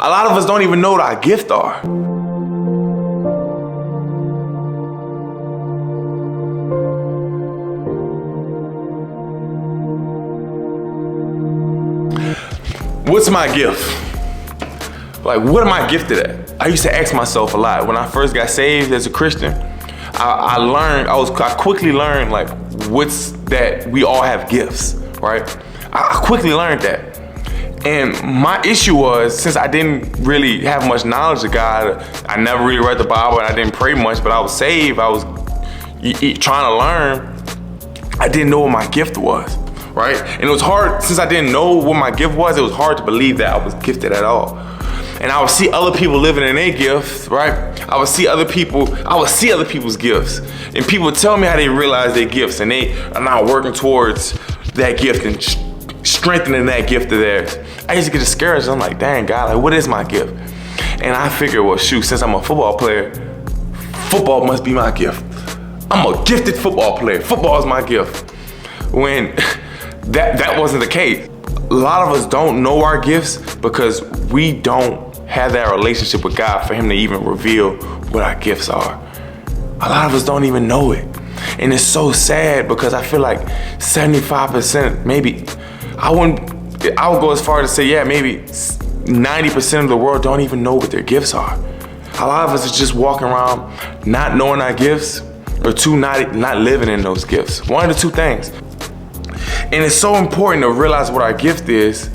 A lot of us don't even know what our gifts are. What's my gift? Like, what am I gifted at? I used to ask myself a lot. When I first got saved as a Christian, I quickly learned, like, what's that we all have gifts, right? I quickly learned that. And my issue was, since I didn't really have much knowledge of God, I never really read the Bible and I didn't pray much, but I was saved, I was trying to learn, I didn't know what my gift was, right? And it was hard, since I didn't know what my gift was, it was hard to believe that I was gifted at all. And I would see other people living in their gifts, right? I would see other people's gifts. And people would tell me how they realize their gifts and they are now working towards that gift and strengthening that gift of theirs. I used to get discouraged. I'm like, dang, God, like, what is my gift? And I figured, well, shoot, since I'm a football player, football must be my gift. I'm a gifted football player. Football is my gift. When that wasn't the case. A lot of us don't know our gifts because we don't have that relationship with God for him to even reveal what our gifts are. A lot of us don't even know it. And it's so sad because I feel like 75%, maybe, I would go as far as to say, yeah, maybe 90% of the world don't even know what their gifts are. A lot of us are just walking around not knowing our gifts, or two, not living in those gifts. One of the two things. And it's so important to realize what our gift is,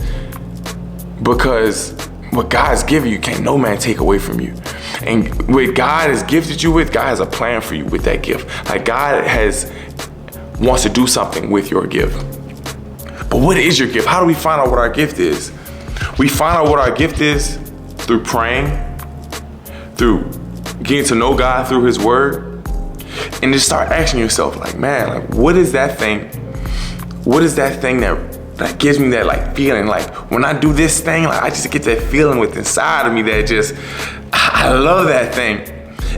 because what God has given you can't no man take away from you. And what God has gifted you with, God has a plan for you with that gift. Like, God wants to do something with your gift. But what is your gift? How do we find out what our gift is? We find out what our gift is through praying, through getting to know God through his word, and just start asking yourself, like, man, like, what is that thing? What is that thing that gives me that, like, feeling? Like, when I do this thing, like, I just get that feeling within inside of me that just, I love that thing.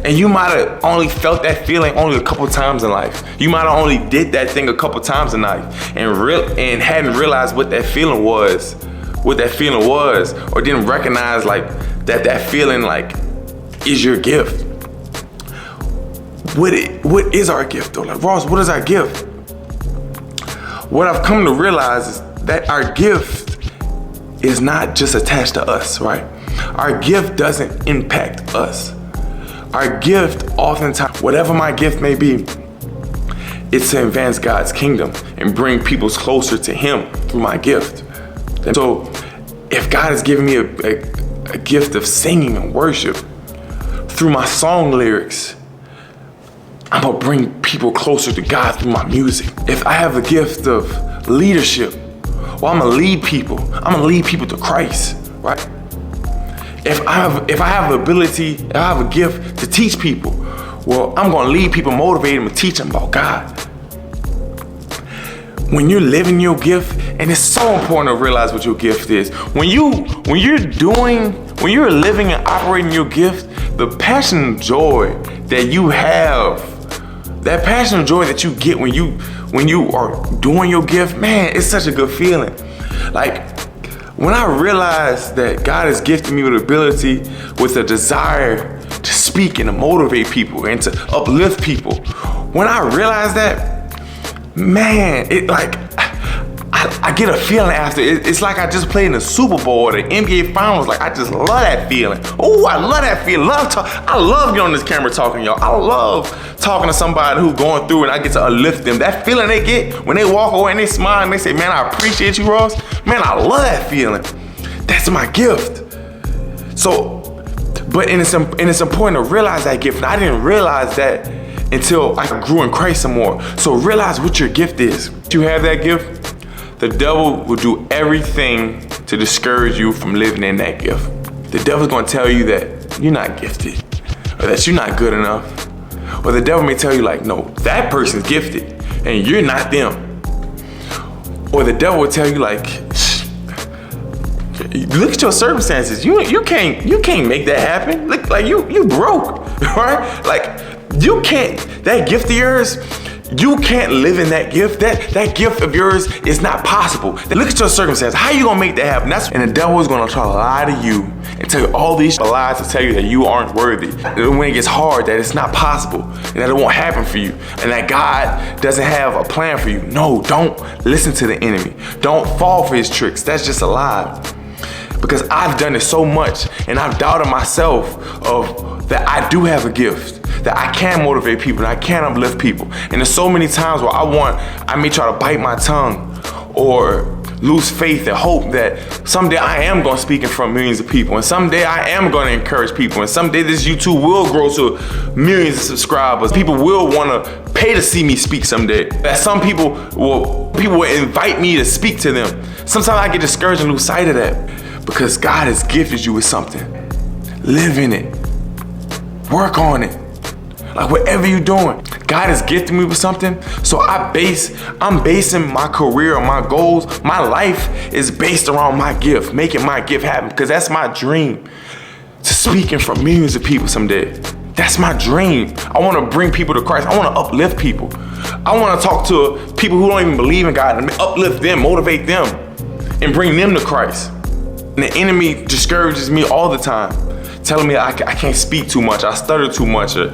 And you might have only felt that feeling only a couple times in life. You might have only did that thing a couple times in life and hadn't realized what that feeling was, or didn't recognize, like, that feeling, like, is your gift. What is our gift, though? Like, Ross, what is our gift? What I've come to realize is that our gift is not just attached to us, right? Our gift doesn't impact us. Our gift, oftentimes, whatever my gift may be, it's to advance God's kingdom and bring people closer to him through my gift. And so if God has given me a gift of singing and worship through my song lyrics, I'm gonna bring people closer to God through my music. If I have a gift of leadership, well, I'm gonna lead people. I'm gonna lead people to Christ, right? If I have the ability, if I have a gift to teach people, well, I'm gonna lead people, motivate them, and teach them about God. When you're living your gift, and it's so important to realize what your gift is. When you're living and operating your gift, the passion and joy that you have, that passion and joy that you get when you are doing your gift, man, it's such a good feeling. Like, when I realized that God has gifted me with ability, with a desire to speak and to motivate people and to uplift people, when I realized that, man, it, like, I get a feeling after. It's like I just played in the Super Bowl or the NBA Finals. Like, I just love that feeling. Oh, I love that feeling. I love getting on this camera talking, y'all. I love talking to somebody who's going through and I get to uplift them. That feeling they get when they walk away and they smile and they say, man, I appreciate you, Ross. Man, I love that feeling. That's my gift. So, it's important to realize that gift. And I didn't realize that until I grew in Christ some more. So realize what your gift is. If you have that gift, the devil will do everything to discourage you from living in that gift. The devil's gonna tell you that you're not gifted, or that you're not good enough. Or the devil may tell you, like, no, that person's gifted and you're not them. Or the devil will tell you, like, look at your circumstances. You can't make that happen. Look, like, you broke, right? Like, you can't, that gift of yours, you can't live in that gift. That gift of yours is not possible. Look at your circumstance. How you gonna make that happen? And the devil is gonna try to lie to you and tell you all these lies to tell you that you aren't worthy. And when it gets hard, that it's not possible, and that it won't happen for you, and that God doesn't have a plan for you. No, don't listen to the enemy. Don't fall for his tricks. That's just a lie. Because I've done it so much, and I've doubted myself of that I do have a gift, that I can motivate people, that I can uplift people. And there's so many times where I may try to bite my tongue or lose faith and hope that someday I am going to speak in front of millions of people, and someday I am going to encourage people, and someday this YouTube will grow to millions of subscribers. People will want to pay to see me speak someday. That some people will invite me to speak to them. Sometimes I get discouraged and lose sight of that, because God has gifted you with something. Live in it. Work on it. Like whatever you're doing, God has gifted me with something. So I'm basing my career on my goals. My life is based around my gift, making my gift happen, because that's my dream, to speak in front of millions of people someday. That's my dream. I want to bring people to Christ. I want to uplift people. I want to talk to people who don't even believe in God and uplift them, motivate them, and bring them to Christ. And the enemy discourages me all the time, telling me I can't speak too much, I stutter too much, or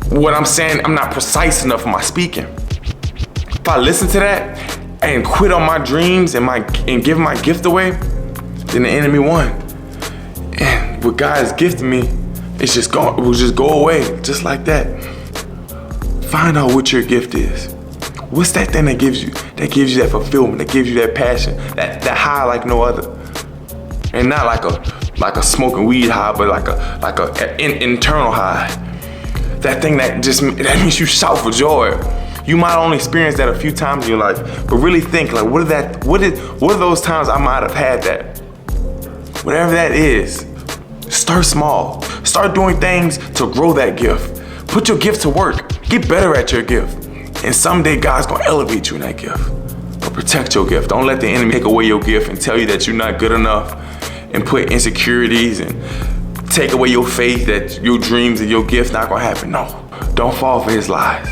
what I'm saying, I'm not precise enough in my speaking. If I listen to that and quit on my dreams and give my gift away, then the enemy won. And what God has gifted me, it will just go away, just like that. Find out what your gift is. What's that thing that gives you that fulfillment, that gives you that passion, that high like no other? And not like a smoking weed high, but like a internal high. That thing that makes you shout for joy. You might only experience that a few times in your life, but really think like, what are those times I might have had that? Whatever that is, start small. Start doing things to grow that gift. Put your gift to work. Get better at your gift. And someday God's gonna elevate you in that gift. But protect your gift. Don't let the enemy take away your gift and tell you that you're not good enough, and put insecurities and take away your faith that your dreams and your gift not gonna happen. No, don't fall for his lies.